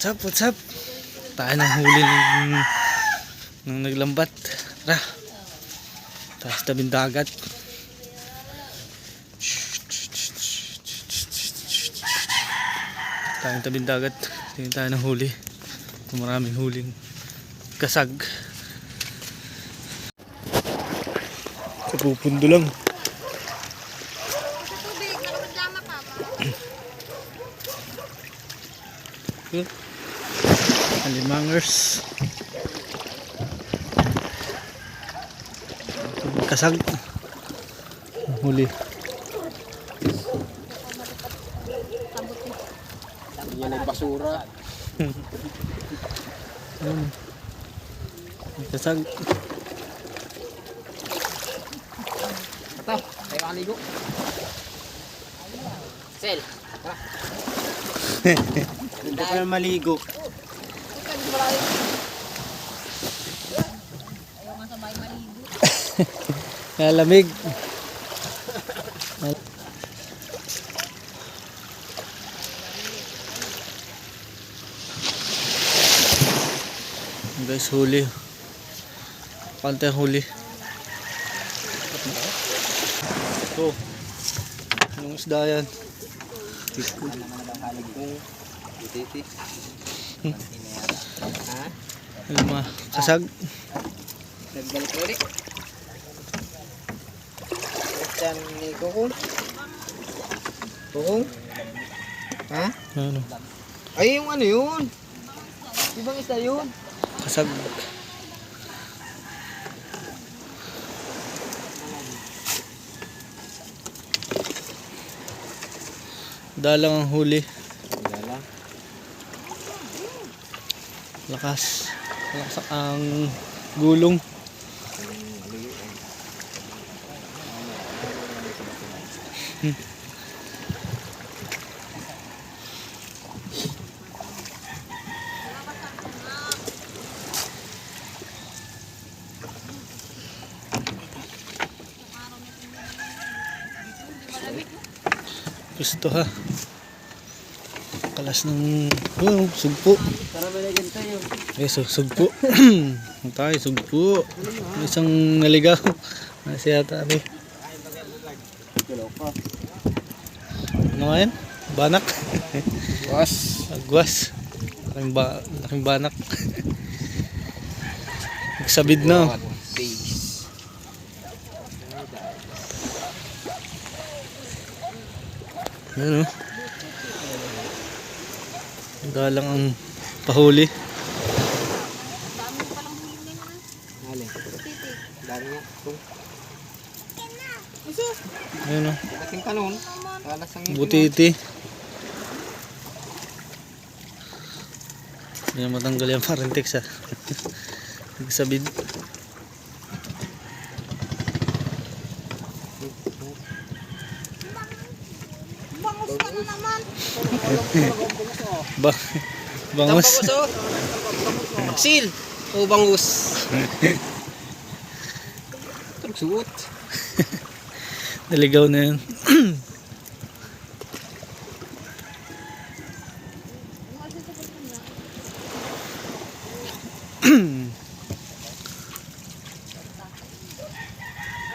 What's up? Tayo ng huli ng naglambat. Tara. Tayo sa tabing dagat. Tayo ng tabing dagat. Tingin tayo ng huli. Maraming huling kasag. Kapupundo lang. Alimangers. Kasag. Huli. Yan ang basura. Kasag. Ito, tayo kaligo. Sel. Hindi pa na maligo. Ayaw nga sabay maligo. Nalamig. Guys, huli. Kante huli. Ito. Anong isda yan? Yung mga kasag. Nagbalik ulit. Diyan ni Kukong. Kukong? Ha? Ano? Ay, yung ano yun? Ibang isa yun. Kasag. Dalang ang huli. Dalang. Lakas. Lakas ang gulong. Gusto ha. Kalas ng sugpo. Tara ba na ganito yun? Sugpo. Tayo sugpo. May isang naligaw. Nasi yata abi. Ano nga yan? Banak. Was. Agwas. Laking banak. Nagsabid na. Base. Ano? Dalang ang pahuli. Hali. Dami niya. Ayun o. Ating kanon. Kalas ang Butiti. Hindi na matanggal yung parentex ha. Nagsabid. Bangus ka na naman. Bangus. Sil. O bangus. Suot. Naligaw na yun.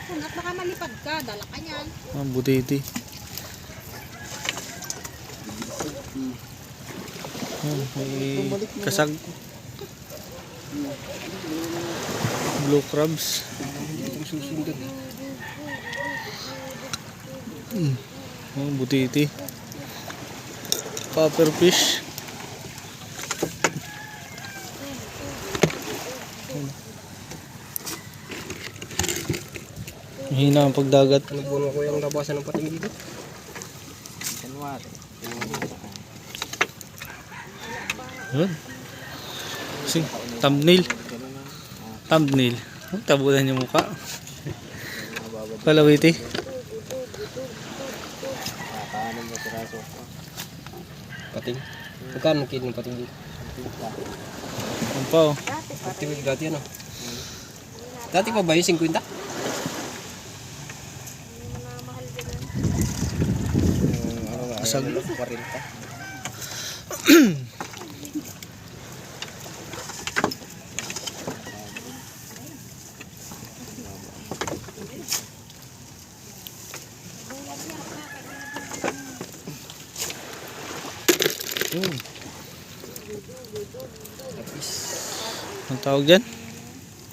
Kunat baka malipad ka, dala ka niyan. Butiti. May kasag. Blue crabs. Butiti. Puffer fish. Hina ang pagdagat. Nagbuno ko yung labasan ng pating dito. Kanwat. Yun. Thumbnail. Thumbnail. Tabunan yung mukha. Palawiti. Pating. Magkano kilo ng pating dito? Ang pa oh. Pating dati ano? Dati pa ba yung 50? Kasag. 40. Lapis. Ang tawag dyan?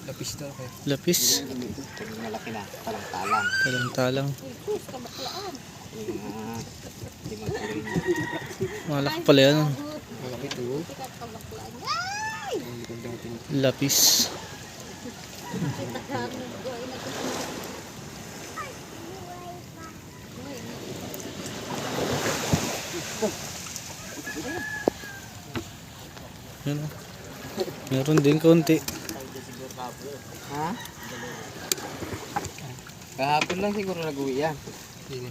Lapis daw kayo. Lapis. Malaki na. Parang talang. Talang-talang. Sus, kabaklaan. Limang kilo yun. Malaki pala yan. oh. Malaki ito. Sikat kabaklaan. Ay! Ang likod natin. Lapis. Yan oh. Meron din konti. Ha? Kahapon lang siguro nag-uwi yan. Sino?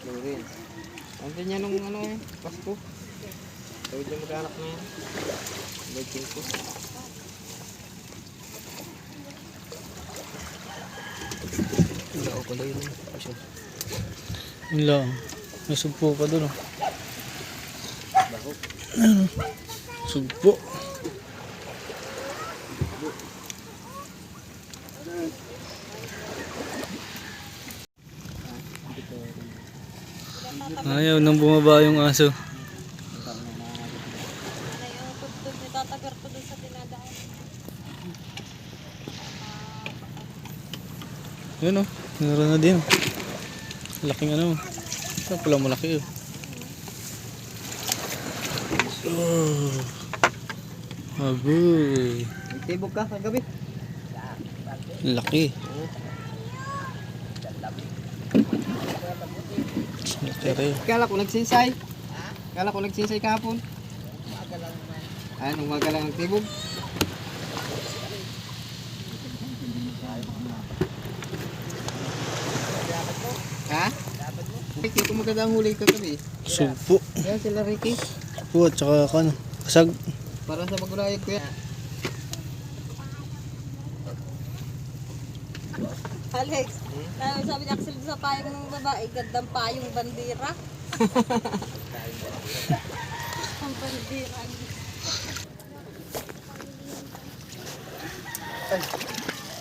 Lorin. Andiyan niya nung ano eh, Pasko. Tawid niya mag-anak na yan. Bagking ko. Hindi ako pala yun eh. Pasyon. Yun lang. May sugpo pa dun oh. Bako. Sugpo. Ayaw nang bumaba yung aso. Ano yung tugtog ni tatagar ko dun sa dinadaan. Yun oh. Meron na din. Laking ano. Ito pala malaki oh. Oh. Aboy. Nagtibog ka kagabi? Laki. Laki rin. Kala ko nagsinsay. Kala ko nagsinsay kahapon. Ano, umaga lang nagtibog. Ha? Ricky, kung maganda ang huli kagabi. Sugpo. Yan sila Ricky. Sugpo at saka ano. Kasag. Para sa magulayag ko yan. Alex, sabi ni Axel sa payong ng babae, gandang payong bandira. Ang bandira.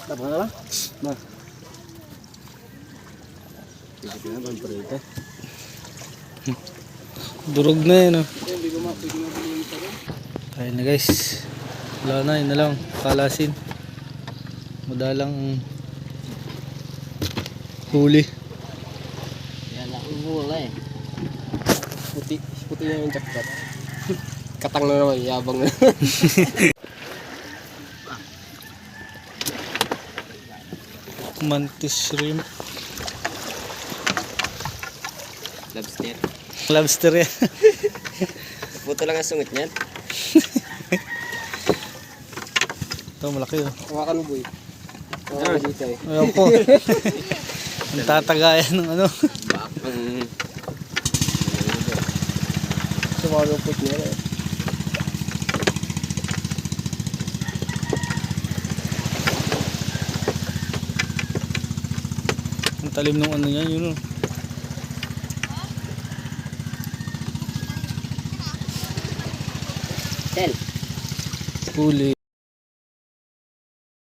Tama na lang? Ma. Pwede na bang parito? Durog na yan oh. Ayun na guys. Wala na, yun na lang. Kalasin. Madalang huli. Yan lang ang bula eh. Puti na yung jackpot. Katang na naman, yabang na. Mantis shrimp. Lobster. Lobster yan. Puto lang ang sungot niyan. Ito malaki oh. Hawakan mo boy. Hawakan dito eh. Ayan po. Ang tatagayan ng ano. Bakang. Sumalupot niya eh. Ang talim ng ano yan yun oh. Tel. Huli.